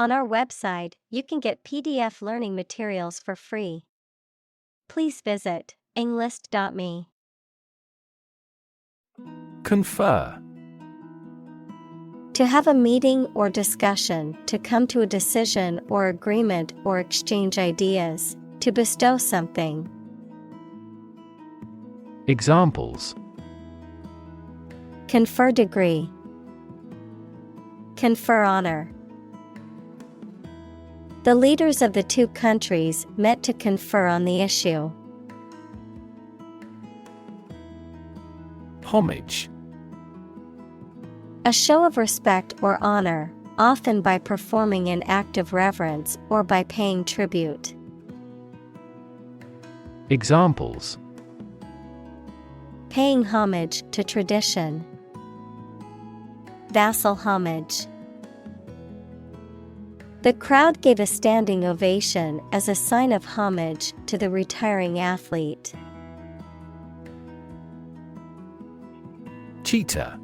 On our website, you can get PDF learning materials for free. Please visit englist.me. Confer. To have a meeting or discussion, to come to a decision or agreement or exchange ideas, to bestow something. Examples: Confer degree. Confer honor. The leaders of the two countries met to confer on the issue. Homage. A show of respect or honor, often by performing an act of reverence or by paying tribute. Examples: Paying homage to tradition. Vassal homage. The crowd gave a standing ovation as a sign of homage to the retiring athlete. Cheetah.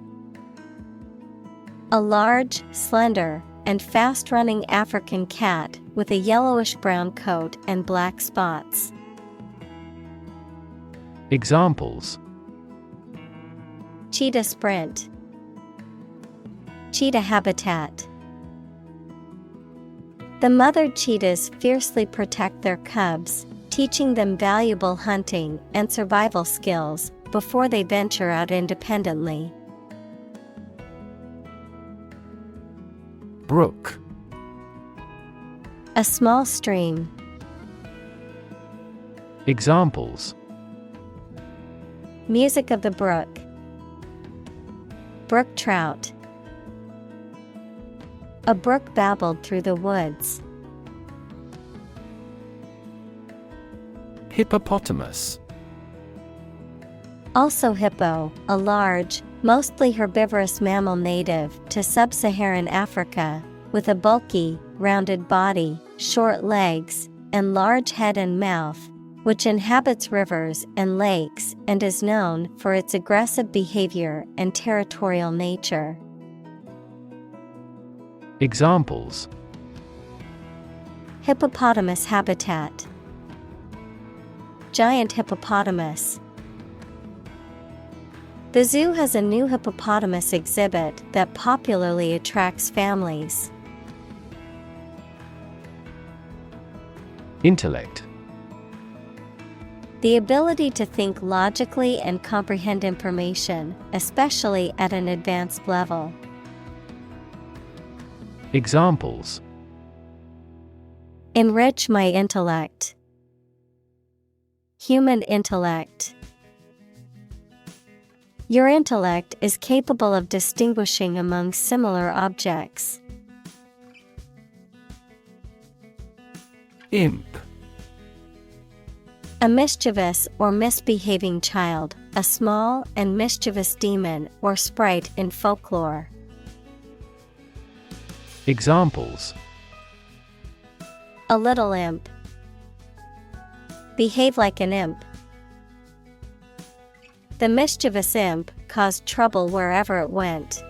A large, slender, and fast-running African cat with a yellowish-brown coat and black spots. Examples: Cheetah sprint. Cheetah habitat. The mother cheetahs fiercely protect their cubs, teaching them valuable hunting and survival skills before they venture out independently. Brook. A small stream. Examples: Music of the brook. Brook trout. A brook babbled through the woods. Hippopotamus. Also hippo, a large, mostly herbivorous mammal native to sub-Saharan Africa, with a bulky, rounded body, short legs, and large head and mouth, which inhabits rivers and lakes and is known for its aggressive behavior and territorial nature. Examples: Hippopotamus habitat. Giant hippopotamus. The zoo has a new hippopotamus exhibit that popularly attracts families. Intellect. The ability to think logically and comprehend information, especially at an advanced level. Examples: Enrich my intellect. Human intellect. Your intellect is capable of distinguishing among similar objects. Imp. A mischievous or misbehaving child, a small and mischievous demon or sprite in folklore. Examples: A little imp. Behave like an imp. The mischievous imp caused trouble wherever it went.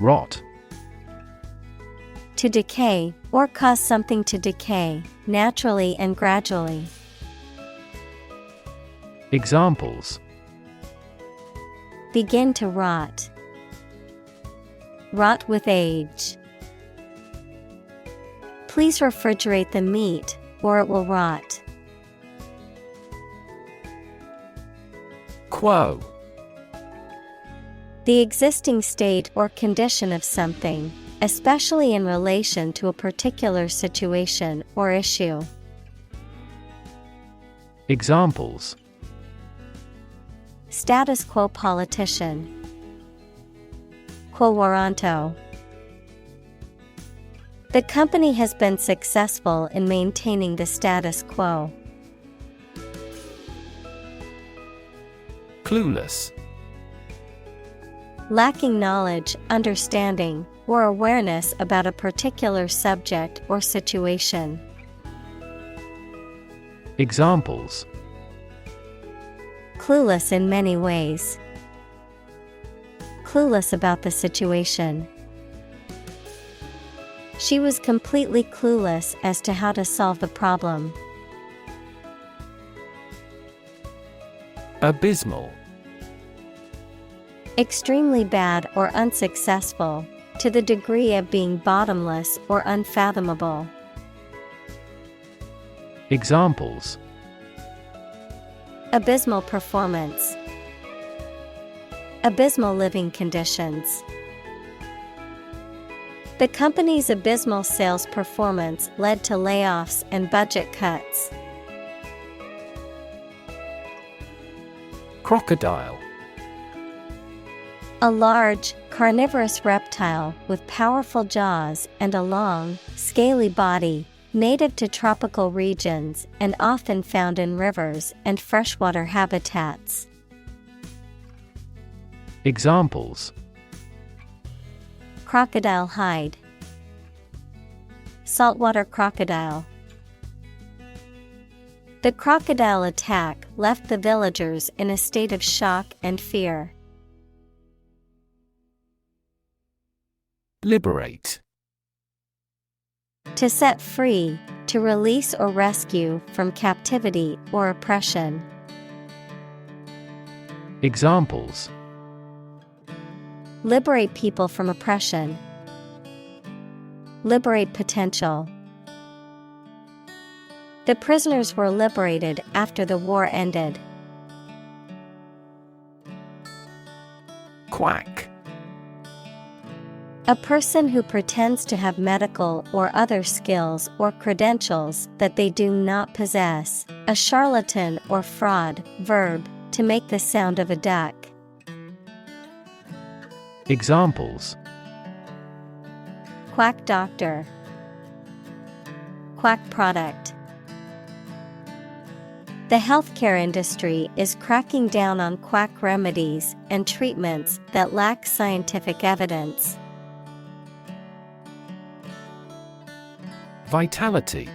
Rot. To decay, or cause something to decay, naturally and gradually. Examples: Begin to rot. Rot with age. Please refrigerate the meat, or it will rot. Quo. The existing state or condition of something, especially in relation to a particular situation or issue. Examples: Status quo politician. Quo warranto. The company has been successful in maintaining the status quo. Clueless. Lacking knowledge, understanding, or awareness about a particular subject or situation. Examples: Clueless in many ways. clueless about the situation. She was completely clueless as to how to solve the problem. Abysmal. Extremely bad or unsuccessful, to the degree of being bottomless or unfathomable. Examples: abysmal performance, abysmal living conditions. The company's abysmal sales performance led to layoffs and budget cuts. Crocodile. A large, carnivorous reptile with powerful jaws and a long, scaly body, native to tropical regions and often found in rivers and freshwater habitats. Examples: crocodile hide, saltwater crocodile. The crocodile attack left the villagers in a state of shock and fear. Liberate. To set free, to release or rescue from captivity or oppression. Examples: liberate people from oppression, liberate potential. The prisoners were liberated after the war ended. Quack. A person who pretends to have medical or other skills or credentials that they do not possess. A charlatan or fraud. Verb, to make the sound of a duck. Examples: quack doctor, quack product. The healthcare industry is cracking down on quack remedies and treatments that lack scientific evidence. Vitality.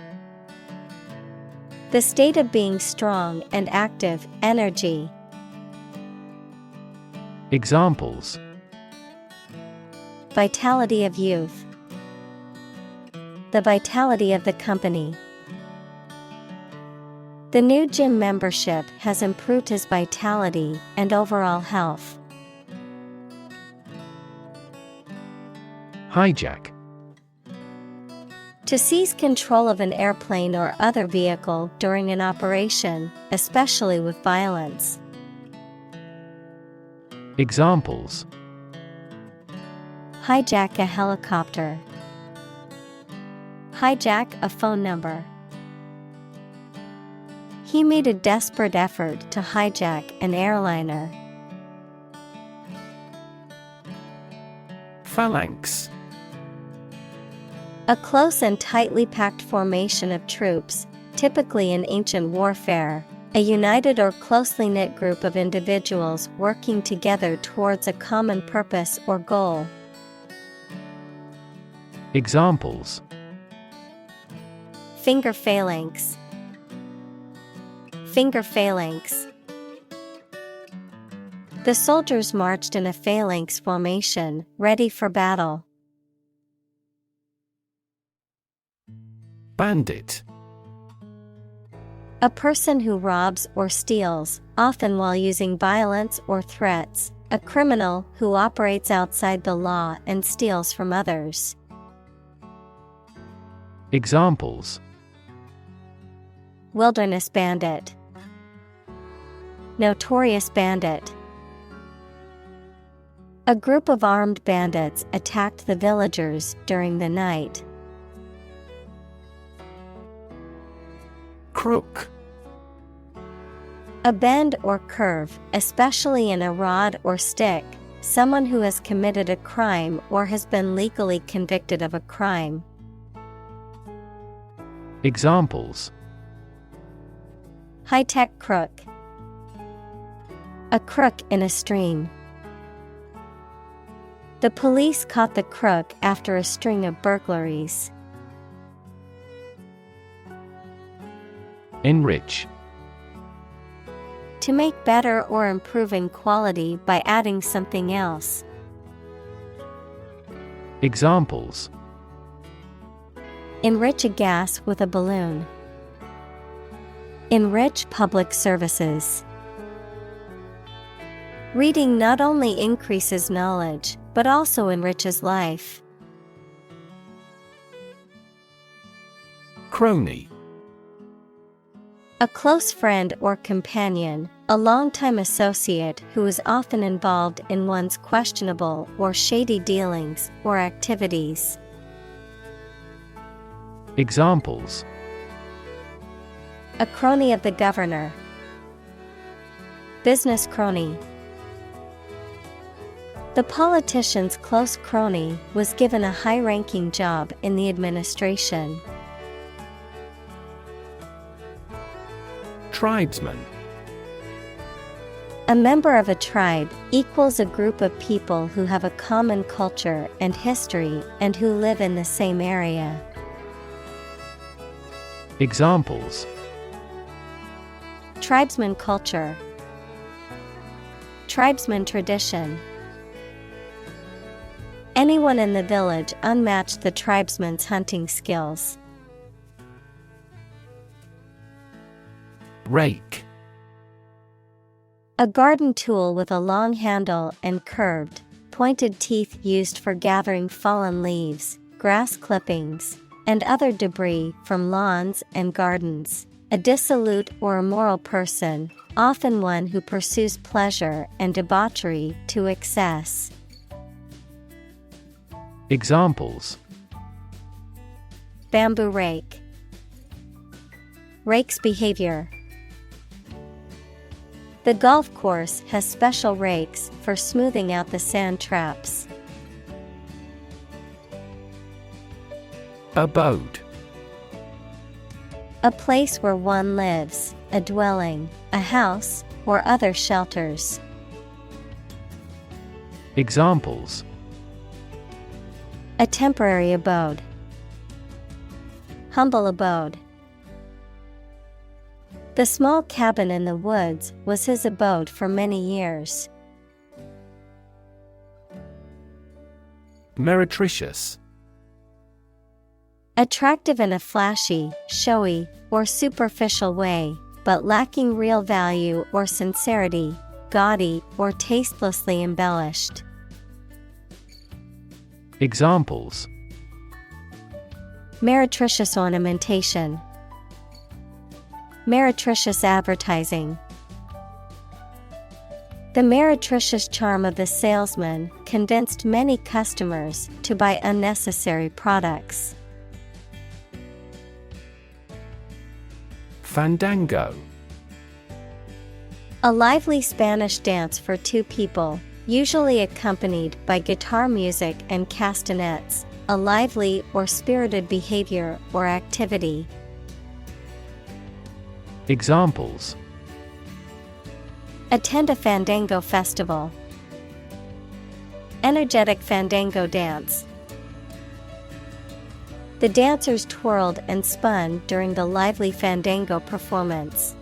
The state of being strong and active, energy. Examples: vitality of youth, the vitality of the company. The new gym membership has improved his vitality and overall health. Hijack. To seize control of an airplane or other vehicle during an operation, especially with violence. Examples: hijack a helicopter, hijack a phone number. He made a desperate effort to hijack an airliner. Phalanx. A close and tightly packed formation of troops, typically in ancient warfare, a united or closely knit group of individuals working together towards a common purpose or goal. Examples: finger phalanx, finger phalanx. The soldiers marched in a phalanx formation, ready for battle. Bandit. A person who robs or steals, often while using violence or threats. A criminal who operates outside the law and steals from others. Examples: wilderness bandit, notorious bandit. A group of armed bandits attacked the villagers during the night. Crook. A bend or curve, especially in a rod or stick, someone who has committed a crime or has been legally convicted of a crime. Examples: high-tech crook, a crook in a stream. The police caught the crook after a string of burglaries. Enrich. To make better or improve in quality by adding something else. Examples: enrich a gas with a balloon. Enrich public services. Reading not only increases knowledge, but also enriches life. Crony. A close friend or companion, a longtime associate who is often involved in one's questionable or shady dealings or activities. Examples: a crony of the governor. Business crony. The politician's close crony was given a high-ranking job in the administration. Tribesman. A member of a tribe equals a group of people who have a common culture and history and who live in the same area. Examples: tribesman culture. Tribesman tradition. Anyone in the village unmatched the tribesman's hunting skills. Rake. A garden tool with a long handle and curved, pointed teeth used for gathering fallen leaves, grass clippings, and other debris from lawns and gardens. A dissolute or immoral person, often one who pursues pleasure and debauchery to excess. Examples: bamboo rake. Rake's behavior. The golf course has special rakes for smoothing out the sand traps. Abode. A place where one lives, a dwelling, a house, or other shelters. Examples: a temporary abode. Humble abode. The small cabin in the woods was his abode for many years. Meretricious. Attractive in a flashy, showy, or superficial way, but lacking real value or sincerity, gaudy or tastelessly embellished. Examples: meretricious ornamentation. Meretricious advertising. The meretricious charm of the salesman convinced many customers to buy unnecessary products. Fandango. A lively Spanish dance for two people, usually accompanied by guitar music and castanets, a lively or spirited behavior or activity. Examples: attend a fandango festival. Energetic fandango dance. The dancers twirled and spun during the lively fandango performance.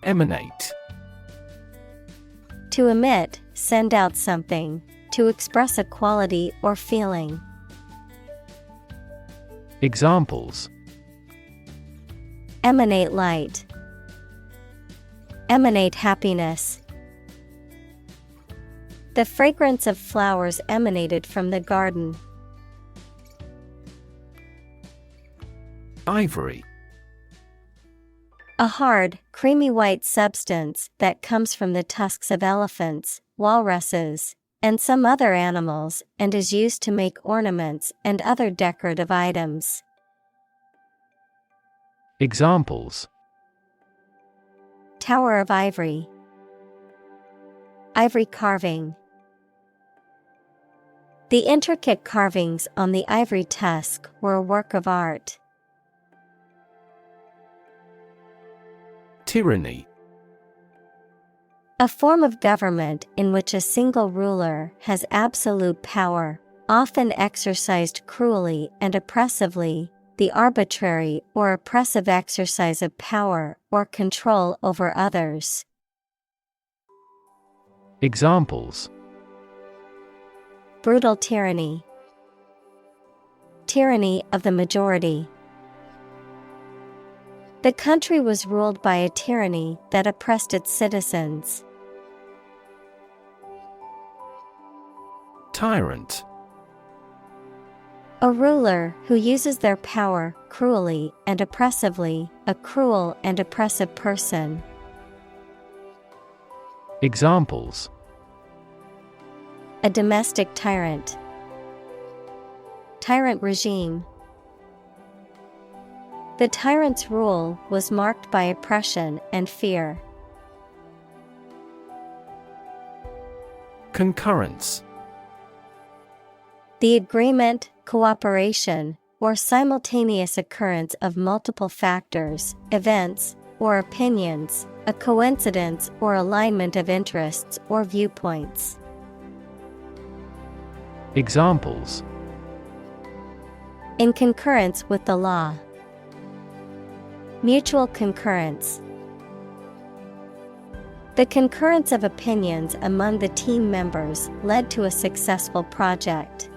Emanate. To emit, send out something, to express a quality or feeling. Examples: emanate light. Emanate happiness. The fragrance of flowers emanated from the garden. Ivory. A hard, creamy white substance that comes from the tusks of elephants, walruses, and some other animals and is used to make ornaments and other decorative items. Examples: tower of ivory. Ivory carving. The intricate carvings on the ivory tusk were a work of art. Tyranny. A form of government in which a single ruler has absolute power, often exercised cruelly and oppressively, the arbitrary or oppressive exercise of power or control over others. Examples: brutal tyranny. Tyranny of the majority. The country was ruled by a tyranny that oppressed its citizens. Tyrant. A ruler who uses their power cruelly and oppressively, a cruel and oppressive person. Examples: A domestic tyrant. Tyrant regime. The tyrant's rule was marked by oppression and fear. Concurrence. The agreement, cooperation, or simultaneous occurrence of multiple factors, events, or opinions, a coincidence or alignment of interests or viewpoints. Examples: In concurrence with the law. Mutual concurrence. The concurrence of opinions among the team members led to a successful project.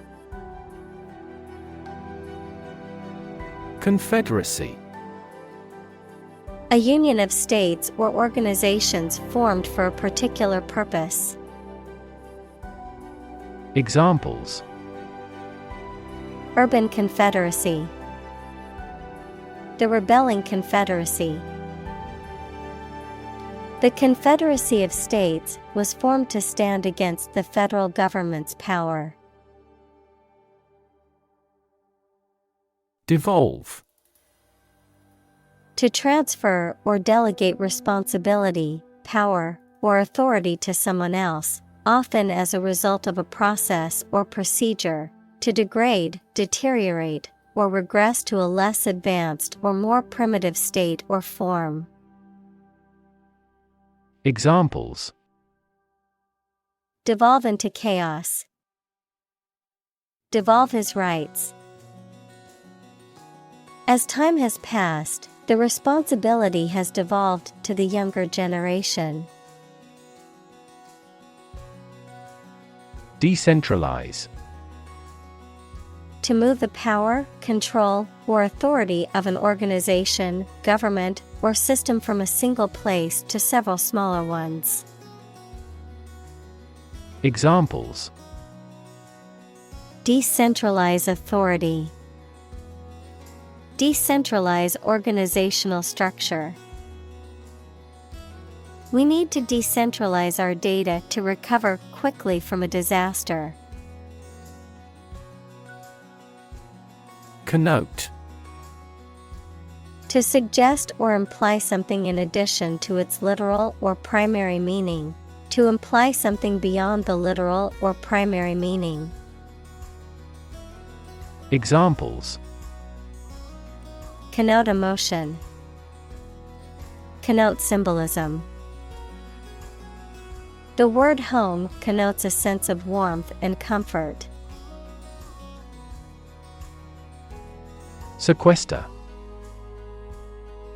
Confederacy. A union of states or organizations formed for a particular purpose. Examples: Urban confederacy. The rebelling confederacy. The Confederacy of States was formed to stand against the federal government's power. Devolve. To transfer or delegate responsibility, power, or authority to someone else, often as a result of a process or procedure, to degrade, deteriorate, or regress to a less advanced or more primitive state or form. Examples: Devolve into chaos. Devolve his rights. As time has passed, the responsibility has devolved to the younger generation. Decentralize. To move the power, control, or authority of an organization, government, or system from a single place to several smaller ones. Examples: Decentralize authority. Decentralize organizational structure. We need to decentralize our data to recover quickly from a disaster. Connote. To suggest or imply something in addition to its literal or primary meaning. To imply something beyond the literal or primary meaning. Examples: Connote emotion. Connote symbolism. The word home connotes a sense of warmth and comfort. Sequester.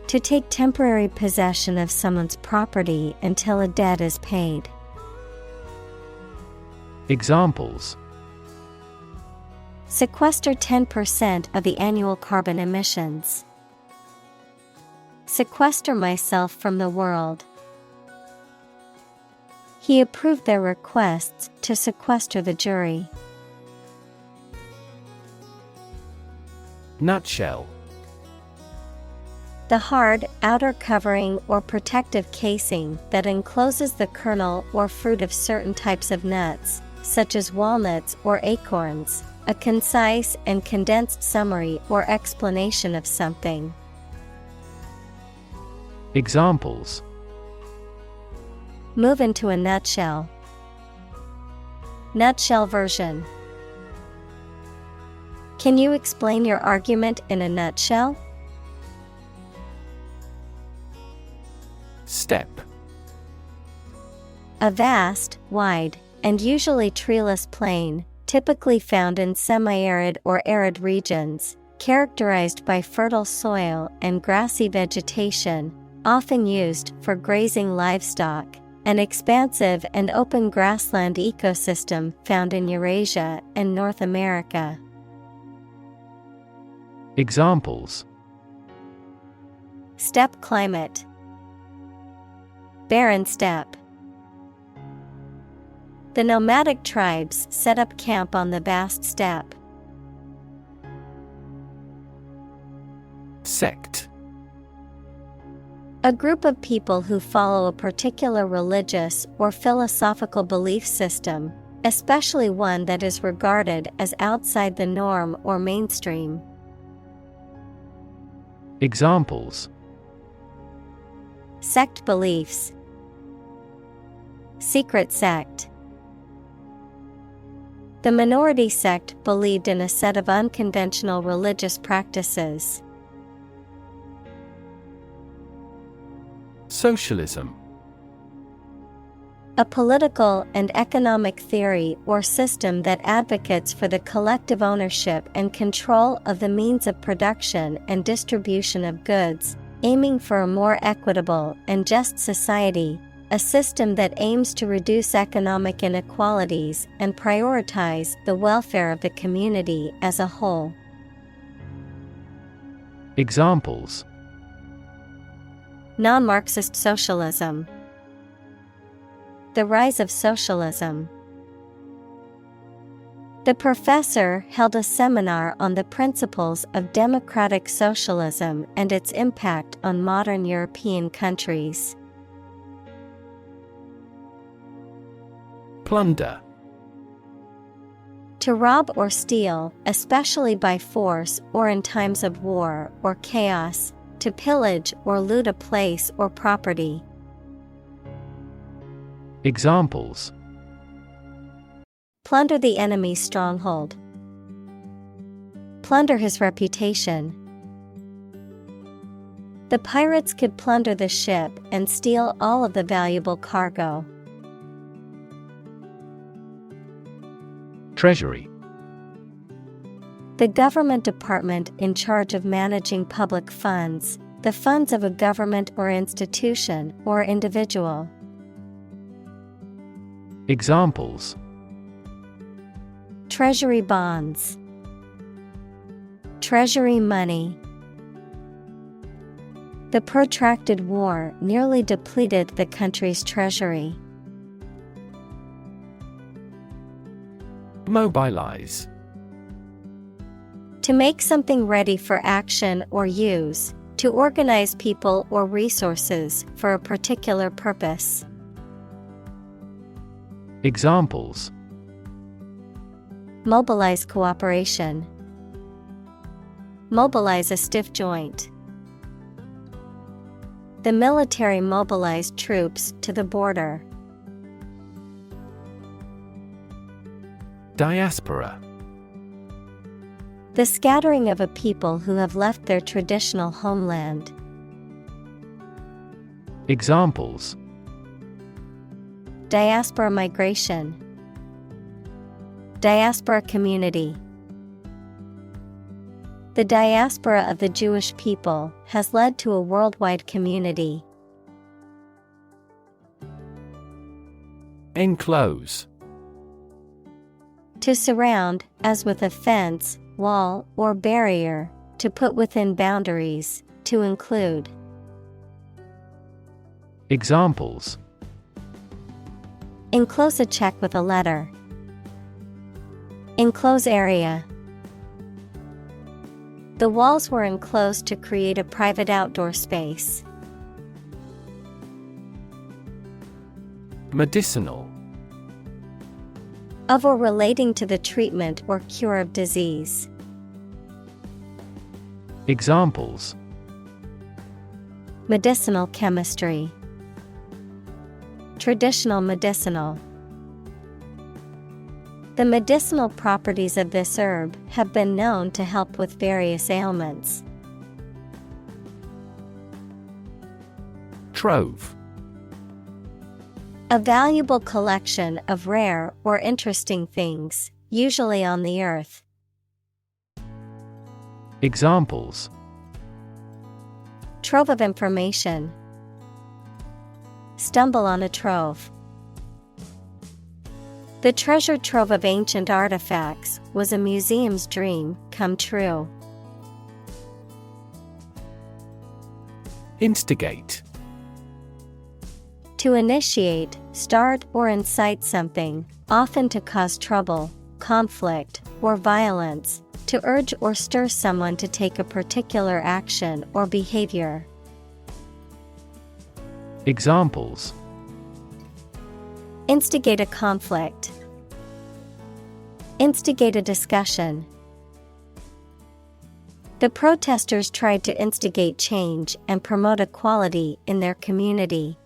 To take temporary possession of someone's property until a debt is paid. Examples: Sequester 10% of the annual carbon emissions. Sequester myself from the world. He approved their requests to sequester the jury. Nutshell. The hard, outer covering or protective casing that encloses the kernel or fruit of certain types of nuts, such as walnuts or acorns, a concise and condensed summary or explanation of something. Examples: Move into a nutshell. Nutshell version. Can you explain your argument in a nutshell? Step. A vast, wide, and usually treeless plain, typically found in semi-arid or arid regions, characterized by fertile soil and grassy vegetation, often used for grazing livestock, an expansive and open grassland ecosystem found in Eurasia and North America. Examples: Steppe climate, barren steppe. The nomadic tribes set up camp on the vast steppe. Sect. A group of people who follow a particular religious or philosophical belief system, especially one that is regarded as outside the norm or mainstream. Examples: Sect beliefs, secret sect. The minority sect believed in a set of unconventional religious practices. Socialism. A political and economic theory or system that advocates for the collective ownership and control of the means of production and distribution of goods, aiming for a more equitable and just society, a system that aims to reduce economic inequalities and prioritize the welfare of the community as a whole. Examples: Non-Marxist socialism. The rise of socialism. The professor held a seminar on the principles of democratic socialism and its impact on modern European countries. Plunder. To rob or steal, especially by force or in times of war or chaos, to pillage or loot a place or property. Examples: Plunder the enemy's stronghold. Plunder his reputation. The pirates could plunder the ship and steal all of the valuable cargo. Treasury. The government department in charge of managing public funds, the funds of a government or institution or individual. Examples: Treasury bonds. Treasury money. The protracted war nearly depleted the country's treasury. Mobilize. To make something ready for action or use, to organize people or resources for a particular purpose. Examples: Mobilize cooperation. Mobilize a stiff joint. The military mobilized troops to the border. Diaspora. The scattering of a people who have left their traditional homeland. Examples: Diaspora migration. Diaspora community. The diaspora of the Jewish people has led to a worldwide community. Enclose. To surround, as with a fence, wall, or barrier, to put within boundaries, to include. Examples: Enclose a check with a letter. Enclose area. The walls were enclosed to create a private outdoor space. Medicinal. Of or relating to the treatment or cure of disease. Examples: Medicinal chemistry. Traditional medicinal. The medicinal properties of this herb have been known to help with various ailments. Trove. A valuable collection of rare or interesting things, usually on the earth. Examples: Trove of information. stumble on a trove. The treasure trove of ancient artifacts was a museum's dream come true. Instigate. To initiate, start or incite something, often to cause trouble, conflict, or violence, to urge or stir someone to take a particular action or behavior. Examples: Instigate a conflict. Instigate a discussion. The protesters tried to instigate change and promote equality in their community.